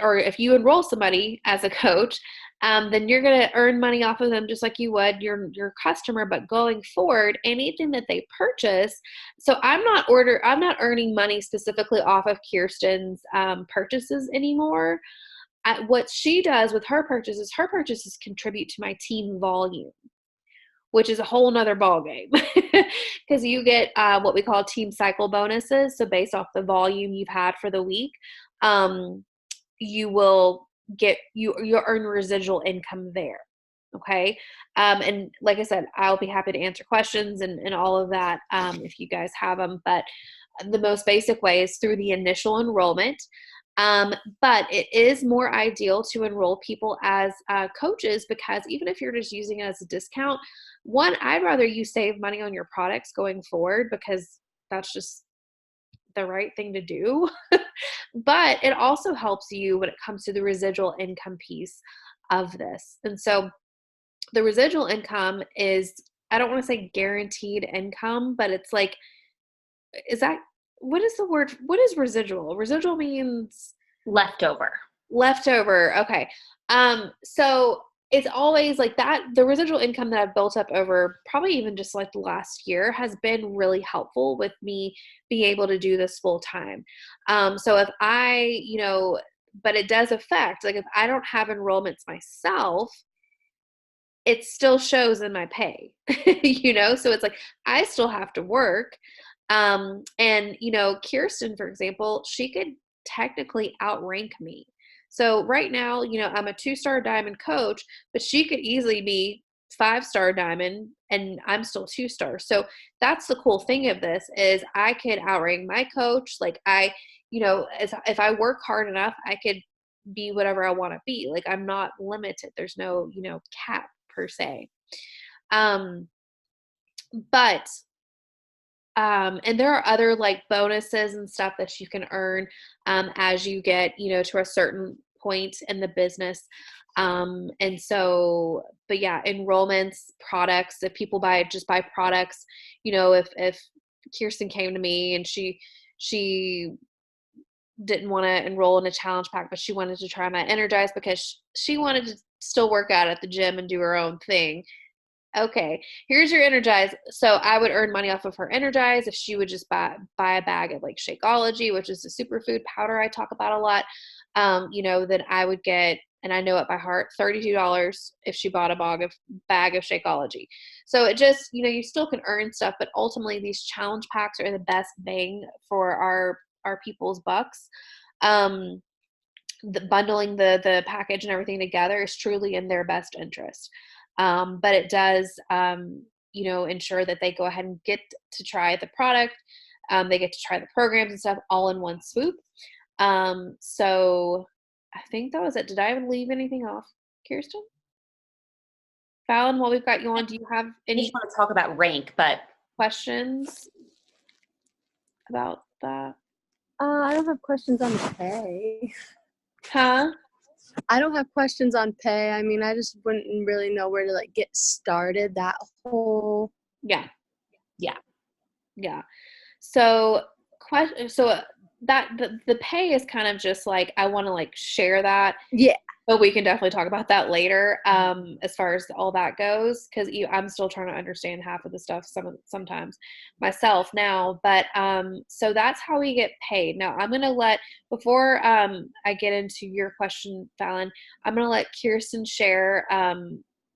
or if you enroll somebody as a coach, then you're going to earn money off of them just like you would your customer. But going forward, anything that they purchase, so I'm not earning money specifically off of Kirsten's purchases anymore. What she does with her purchases contribute to my team volume, which is a whole nother ballgame because you get what we call team cycle bonuses. So based off the volume you've had for the week, you'll earn residual income there. Okay. And like I said, I'll be happy to answer questions and all of that if you guys have them. But the most basic way is through the initial enrollment. But it is more ideal to enroll people as coaches, because even if you're just using it as a discount, one, I'd rather you save money on your products going forward, because that's just the right thing to do. But it also helps you when it comes to the residual income piece of this. And so the residual income is, I don't want to say guaranteed income, but it's like, what is the word? What is residual? Residual means leftover. Okay. So it's always like that. The residual income that I've built up over probably even just like the last year has been really helpful with me being able to do this full time. So if but it does affect, like if I don't have enrollments myself, it still shows in my pay, so it's like, I still have to work. And Kirsten, for example, she could technically outrank me. So right now, I'm a 2-star diamond coach, but she could easily be 5-star diamond and I'm still 2-star. So that's the cool thing of this, is I could outrank my coach. Like if I work hard enough, I could be whatever I want to be. Like I'm not limited. There's no, cap per se. But and there are other like bonuses and stuff that you can earn as you get, to a certain point in the business. And so, but yeah, enrollments, products, if people buy products, if Kirsten came to me and she didn't want to enroll in a challenge pack, but she wanted to try my Energize because she wanted to still work out at the gym and do her own thing. Okay, here's your Energize. So I would earn money off of her Energize if she would just buy a bag of like Shakeology, which is the superfood powder I talk about a lot. Then I would get, and I know it by heart, $32 if she bought a bag of Shakeology. So it just, you still can earn stuff, but ultimately these challenge packs are the best bang for our people's bucks. Bundling the package and everything together is truly in their best interest. But it does, ensure that they go ahead and get to try the product. They get to try the programs and stuff all in one swoop. So I think that was it. Did I even leave anything off, Kirsten? Fallon, while we've got you on, do you have I any just want to talk about rank, but questions about that? I don't have questions on the pay. Huh? I don't have questions on pay. I mean, I just wouldn't really know where to like get started. That whole Yeah. So that the pay is kind of just like, I want to like share that. Yeah. But we can definitely talk about that later, as far as all that goes, because I'm still trying to understand half of the stuff sometimes myself now. But so that's how we get paid. Now I'm gonna before I get into your question, Fallon, I'm gonna let Kirsten share.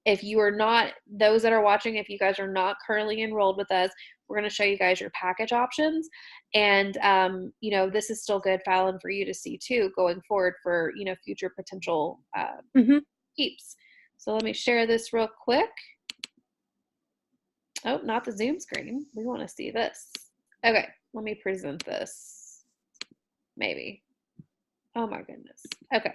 If you are not, those that are watching, if you guys are not currently enrolled with us, we're going to show you guys your package options. And, this is still good, Fallon, for you to see too, going forward for, future potential keeps. So let me share this real quick. Oh, not the Zoom screen. We want to see this. Okay, let me present this. Maybe. Oh my goodness. Okay.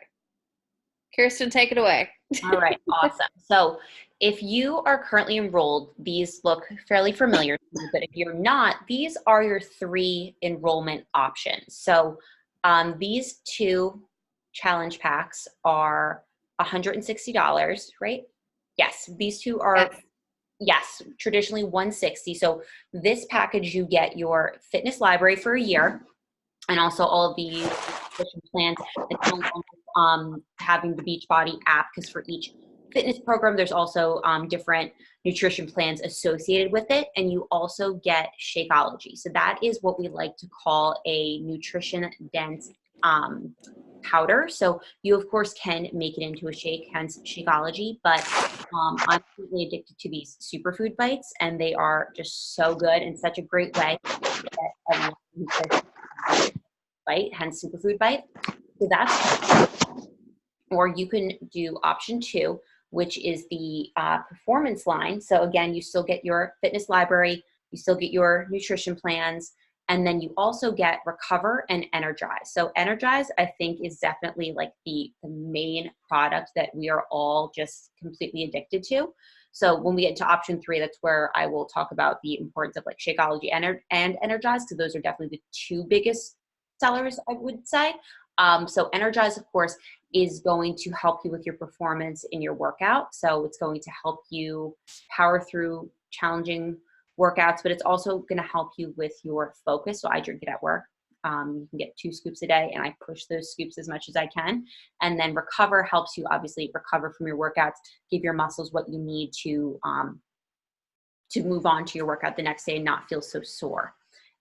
Kirsten, take it away. All right, awesome. So if you are currently enrolled, these look fairly familiar to you, but if you're not, these are your 3 enrollment options. So these 2 challenge packs are $160, right? Yes, these 2 are, Yes. yes, traditionally $160. So this package, you get your fitness library for a year, and also all of the nutrition plans that come along with having the Beachbody app, because for each fitness program, there's also different nutrition plans associated with it. And you also get Shakeology. So that is what we like to call a nutrition dense powder. So you, of course, can make it into a shake, hence Shakeology. But I'm completely addicted to these superfood bites, and they are just so good and such a great way to get everyone who says bite, hence superfood bite. So that's, or you can do option 2, which is the performance line. So again, you still get your fitness library, you still get your nutrition plans, and then you also get Recover and Energize. So Energize, I think, is definitely like the main product that we are all just completely addicted to. So when we get to option 3, that's where I will talk about the importance of like Shakeology and Energize, because those are definitely the 2 biggest sellers, I would say. So Energize, of course, is going to help you with your performance in your workout. So it's going to help you power through challenging workouts, but it's also going to help you with your focus. So I drink it at work. You can get 2 scoops a day, and I push those scoops as much as I can. And then Recover helps you obviously recover from your workouts, give your muscles what you need to move on to your workout the next day and not feel so sore.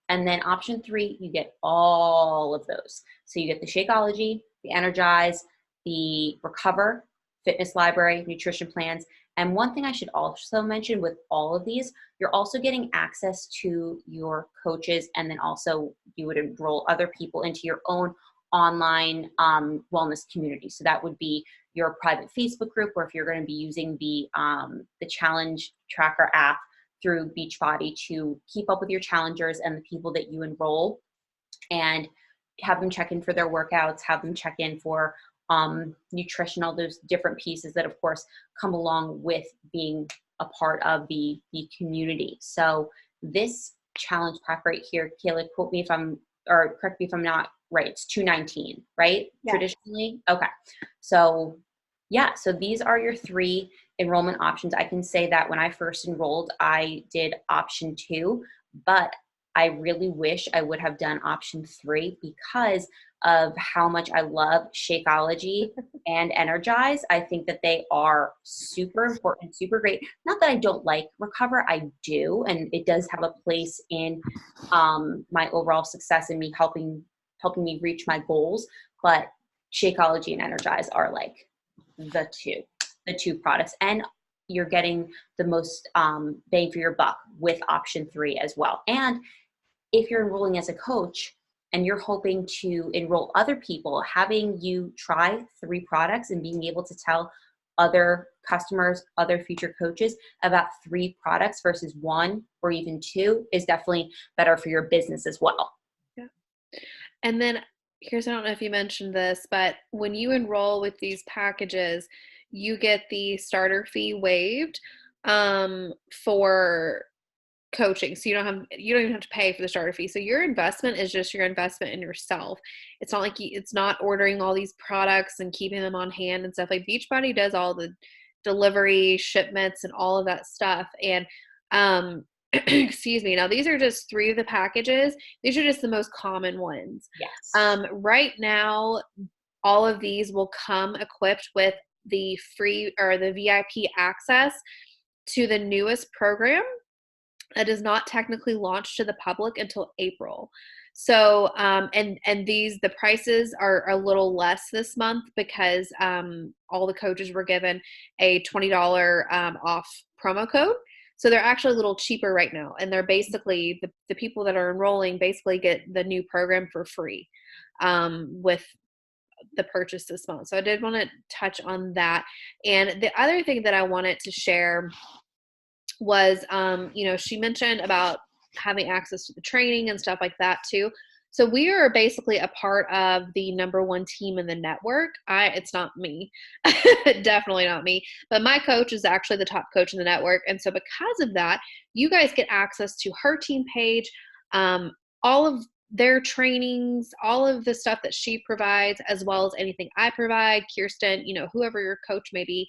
And then option 3, you get all of those. So you get the Shakeology, the Energize, the Recover, Fitness Library, nutrition plans. And one thing I should also mention with all of these, you're also getting access to your coaches, and then also you would enroll other people into your own online wellness community. So that would be your private Facebook group, or if you're going to be using the Challenge Tracker app through Beachbody to keep up with your challengers and the people that you enroll, and have them check in for their workouts, have them check in for nutrition, all those different pieces that, of course, come along with being a part of the community. So this challenge pack right here, Kayla, quote me if I'm, or correct me if I'm not right, it's $219, right? Yeah. Traditionally? Okay. So yeah, so these are your 3 enrollment options. I can say that when I first enrolled, I did option 2, but I really wish I would have done option 3 because of how much I love Shakeology and Energize. I think that they are super important, super great. Not that I don't like Recover, I do, and it does have a place in my overall success and me helping me reach my goals. But Shakeology and Energize are like the two products, and you're getting the most bang for your buck with option 3 as well. And if you're enrolling as a coach and you're hoping to enroll other people, having you try 3 products and being able to tell other customers, other future coaches about 3 products versus 1 or even 2 is definitely better for your business as well. Yeah. And then here's, I don't know if you mentioned this, but when you enroll with these packages, you get the starter fee waived for coaching. So you don't even have to pay for the starter fee. So your investment is just your investment in yourself. It's not like it's not ordering all these products and keeping them on hand and stuff. Like Beachbody does all the delivery, shipments, and all of that stuff. And excuse me. Now these are just 3 of the packages. These are just the most common ones. Yes. Right now, all of these will come equipped with the free or the VIP access to the newest program that is not technically launched to the public until April. So, and the prices are a little less this month because all the coaches were given a $20 off promo code. So they're actually a little cheaper right now. And they're basically, the people that are enrolling basically get the new program for free with the purchase this month. So I did want to touch on that. And the other thing that I wanted to share was, she mentioned about having access to the training and stuff like that too. So we are basically a part of the number one team in the network. It's not me, definitely not me, but my coach is actually the top coach in the network. And so because of that, you guys get access to her team page, all of their trainings, all of the stuff that she provides, as well as anything I provide, Kirsten, whoever your coach may be.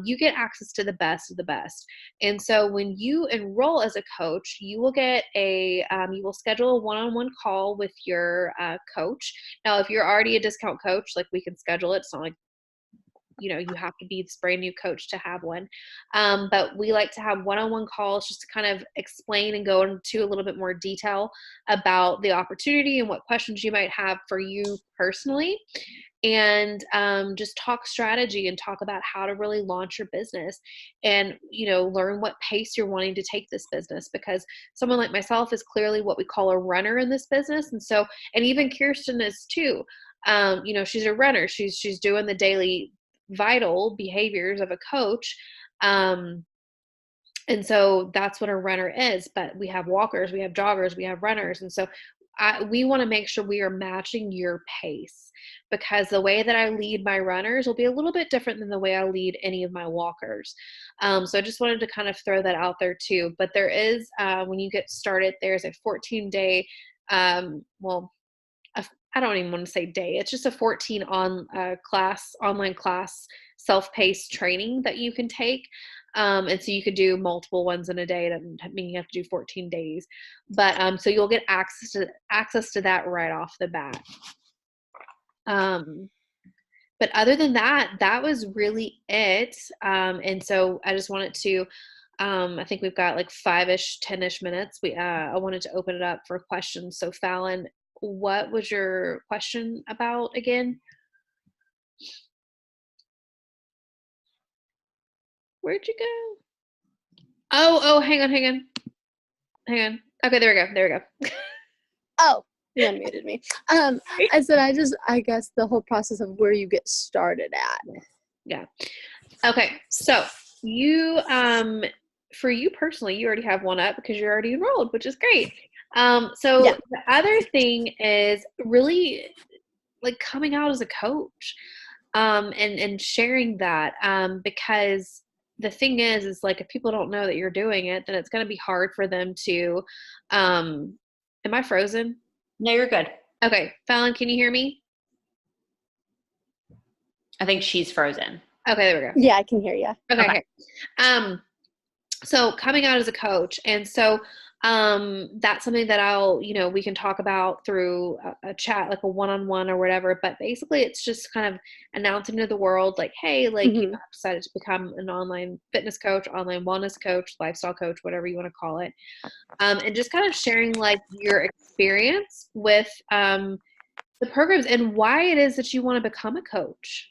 You get access to the best of the best. And so when you enroll as a coach, you will get you will schedule a one-on-one call with your coach. Now, if you're already a discount coach, like we can schedule it. It's not like, you have to be this brand new coach to have one. But we like to have one-on-one calls just to kind of explain and go into a little bit more detail about the opportunity and what questions you might have for you personally. And just talk strategy and talk about how to really launch your business and, learn what pace you're wanting to take this business, because someone like myself is clearly what we call a runner in this business. And so, and even Kirsten is too, she's a runner. She's doing the daily vital behaviors of a coach. And so that's what a runner is. But we have walkers, we have joggers, we have runners. And so we want to make sure we are matching your pace, because the way that I lead my runners will be a little bit different than the way I lead any of my walkers. So I just wanted to kind of throw that out there too. But there is, when you get started, there's a 14-day, I don't even want to say day. It's just a 14 online class, self-paced training that you can take. And so you could do multiple ones in a day. That doesn't mean you have to do 14 days, but so you'll get access to that right off the bat. But other than that, that was really it. And so I just wanted to, I think we've got like 5-ish, 10-ish minutes. I wanted to open it up for questions. So Fallon, what was your question about again? Where'd you go? Oh, hang on. Okay, there we go. Oh, you unmuted me. I said, I guess the whole process of where you get started at. Yeah. Okay. So you, for you personally, you already have one up because you're already enrolled, which is great. So Yeah. the other thing is really like coming out as a coach, and sharing that, because the thing is like, if people don't know that you're doing it, then it's going to be hard for them to, am I frozen? No, you're good. Okay. Fallon, can you hear me? I think she's frozen. Okay, there we go. Yeah, I can hear you. Okay. So coming out as a coach. And so, that's something that we can talk about through a chat, like a one-on-one or whatever. But basically it's just kind of announcing to the world, like, hey, like, Mm-hmm. I've decided to become an online fitness coach, online wellness coach, lifestyle coach, whatever you want to call it. And just kind of sharing like your experience with, the programs and why it is that you want to become a coach.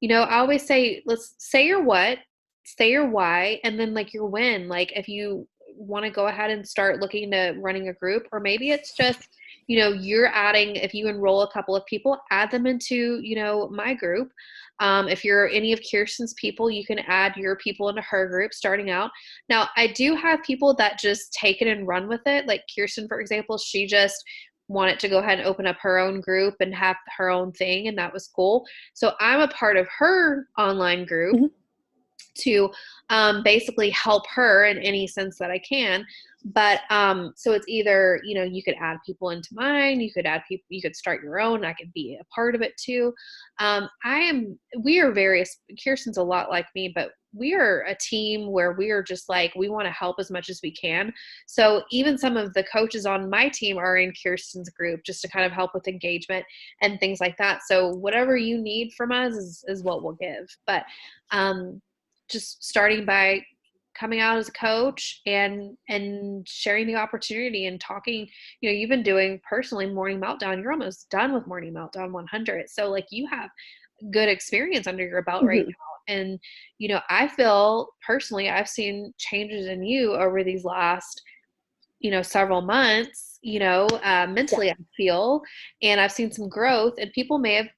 I always say, let's say your what, say your why, and then like your when. Like if you want to go ahead and start looking to running a group, or maybe it's just, you're adding, if you enroll a couple of people, add them into, my group. If you're any of Kirsten's people, you can add your people into her group starting out. Now, I do have people that just take it and run with it. Like Kirsten, for example, she just wanted to go ahead and open up her own group and have her own thing, and that was cool. So I'm a part of her online group. Mm-hmm. To basically help her in any sense that I can. But so it's either, you could add people into mine, you could add people, you could start your own, I could be a part of it too. We are various, Kirsten's a lot like me, but we are a team where we are just like, we want to help as much as we can. So even some of the coaches on my team are in Kirsten's group just to kind of help with engagement and things like that. So whatever you need from us is what we'll give. But just starting by coming out as a coach and sharing the opportunity and talking, you've been doing personally Morning Meltdown. You're almost done with Morning Meltdown 100. So like you have good experience under your belt right now. And, I feel personally, I've seen changes in you over these last, several months, mentally, I feel, and I've seen some growth, and people may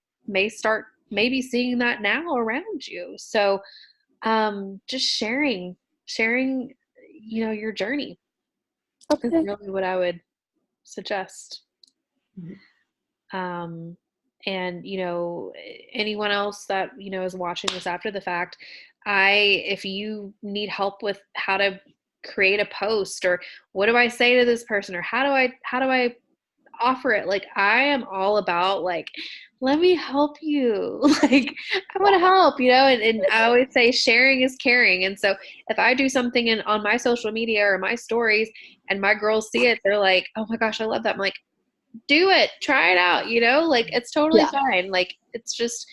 start maybe seeing that now around you. So, just sharing your journey. Okay. Is really what I would suggest. Mhm. And anyone else that is watching this after the fact, if you need help with how to create a post, or what do I say to this person, or how do I offer it, like, I am all about, like, let me help you. Like, I want to help, and I always say sharing is caring. And so if I do something on my social media or my stories and my girls see it, they're like, oh my gosh, I love that. I'm like, do it, try it out, like, it's totally Yeah. fine. Like, it's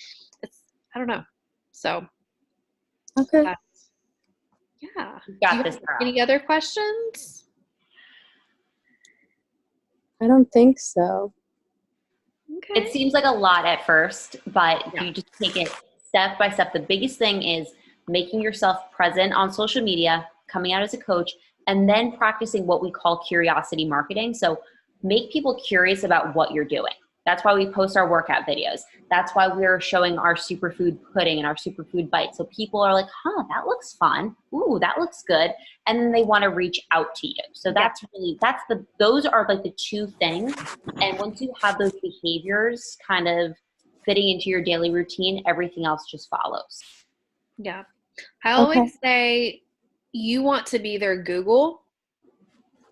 I don't know. So Okay. yeah. You Do you got this, have girl. any other questions? I don't think so. Okay. It seems like a lot at first, but Yeah. you just take it step by step. The biggest thing is making yourself present on social media, coming out as a coach, and then practicing what we call curiosity marketing. So make people curious about what you're doing. That's why we post our workout videos. That's why we're showing our superfood pudding and our superfood bites. So people are like, huh, that looks fun. Ooh, that looks good. And then they want to reach out to you. So those are like the two things. And once you have those behaviors kind of fitting into your daily routine, everything else just follows. Yeah. I Okay. always say you want to be their Google,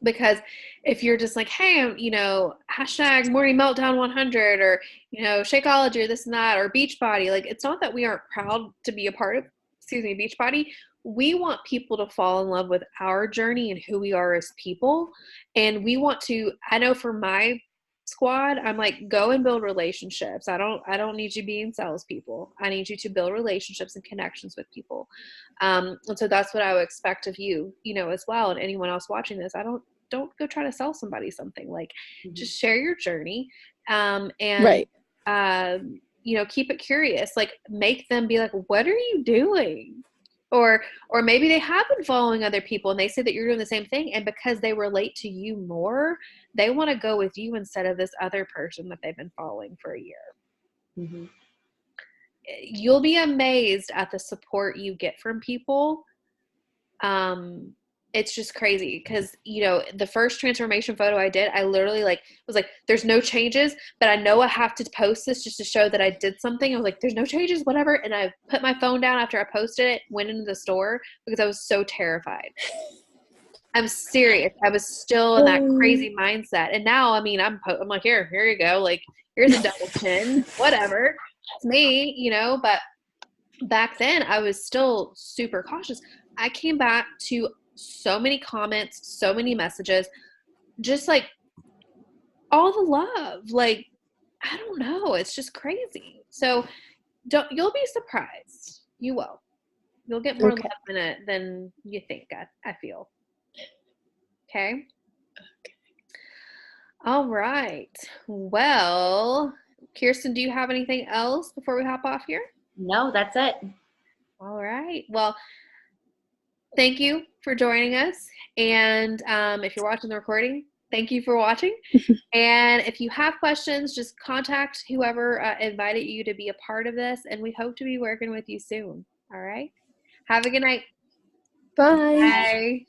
because if you're just like, hey, hashtag morning meltdown 100, or, Shakeology, or this and that, or Beachbody, like, it's not that we aren't proud to be a part of, Beachbody. We want people to fall in love with our journey and who we are as people. And we want to, I know for my squad, I'm like, go and build relationships. I don't need you being salespeople. I need you to build relationships and connections with people. And so that's what I would expect of you, as well. And anyone else watching this, don't go try to sell somebody something. Like, just share your journey, and Right. keep it curious. Like, make them be like, what are you doing? Or maybe they have been following other people and they say that you're doing the same thing, and because they relate to you more, they want to go with you instead of this other person that they've been following for a year. Mm-hmm. You'll be amazed at the support you get from people. It's just crazy, because the first transformation photo I did, I literally was like, there's no changes, but I know I have to post this just to show that I did something. I was like, there's no changes, whatever. And I put my phone down after I posted it, went into the store, because I was so terrified. I'm serious. I was still in that crazy mindset. And now, I mean, I'm like, here you go. Like, here's a double chin, whatever. It's me, but back then I was still super cautious. I came back to so many comments, so many messages, just like all the love. Like, I don't know. It's just crazy. So you'll be surprised. You will. You'll get more Okay. love in it than you think, I feel. Okay. All right. Well, Kirsten, do you have anything else before we hop off here? No, that's it. All right. Well, thank you for joining us. And if you're watching the recording, thank you for watching. And if you have questions, just contact whoever invited you to be a part of this. And we hope to be working with you soon. All right. Have a good night. Bye. Bye.